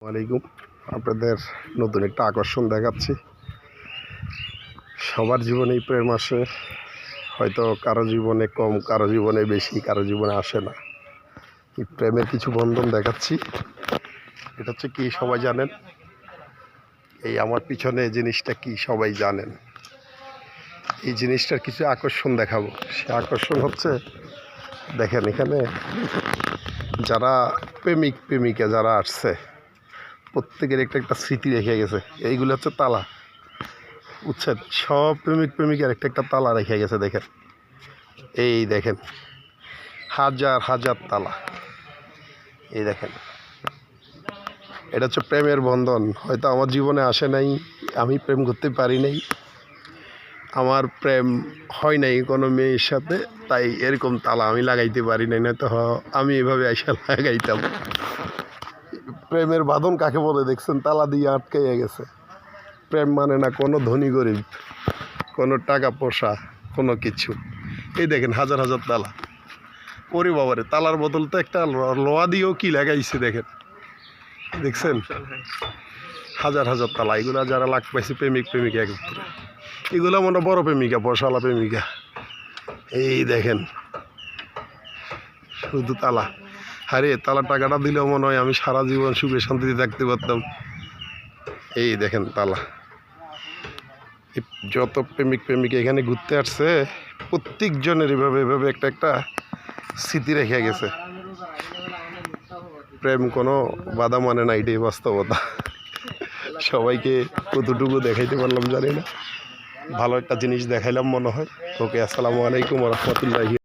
ওয়ালাইকুম। আপনাদের নতুন একটা আকর্ষণ দেখাচ্ছি। সবার জীবনেই প্রেম আসে, হয়তো কারো জীবনে কম, কারো জীবনে বেশি, কারো জীবনে আসে না। এই প্রেমের কিছু বন্ধন দেখাচ্ছি। এটা হচ্ছে কি সবাই জানেন? এই আমার পিছনে এই জিনিসটা কি সবাই জানেন? এই জিনিসটার কিছু আকর্ষণ দেখাবো। সে আকর্ষণ হচ্ছে, দেখেন এখানে যারা প্রেমিক প্রেমিকা যারা আসছে প্রত্যেকের একটা একটা স্মৃতি রেখে গেছে। এইগুলো হচ্ছে তালা, বুঝছেন? সব প্রেমিক প্রেমিকার একটা একটা তালা রেখে গেছে। দেখেন, এই দেখেন হাজার হাজার তালা। এই দেখেন, এটা হচ্ছে প্রেমের বন্ধন। হয়তো আমার জীবনে আসে নাই, আমি প্রেম করতে পারি নাই, আমার প্রেম হয় নাই কোনো মেয়ের সাথে, তাই এরকম তালা আমি লাগাইতে পারি নাই, নয়তো আমি এভাবে আইসা লাগাইতাম। প্রেমের বাঁধন কাকে বলে দেখছেন? তালা দিয়ে আটকাইয়া গেছে। প্রেম মানে না কোনো ধনী গরিব, কোনো টাকা পয়সা, কোনো কিছু। এই দেখেন হাজার হাজার তালা। ওরে বাবারে, তালার বদল তো একটা লোহা দিয়েও কি লাগাইছে দেখেন, দেখছেন? হাজার হাজার তালা। এগুলা যারা লাগ পাইছে প্রেমিক প্রেমিকা একত্রে, এগুলো মনে বড় প্রেমিকা, বসালা প্রেমিকা। এই দেখেন শুধু তালা। আরে তালা টাকাটা দিলেও মনে হয় আমি সারা জীবন সুখে শান্তিতে থাকতে পারতাম। এই দেখেন তালা। যত প্রেমিক প্রেমিকা এখানে ঘুরতে আসছে প্রত্যেকজনের এভাবে এভাবে একটা একটা স্মৃতি রেখে গেছে। প্রেম কোনো বাধা মানে না, এটাই বাস্তবতা। সবাইকে কতটুকু দেখাইতে পারলাম জানি না, ভালো একটা জিনিস দেখাইলাম মনে হয়। ওকে, আসসালামু আলাইকুম ওয়া রাহমাতুল্লাহি।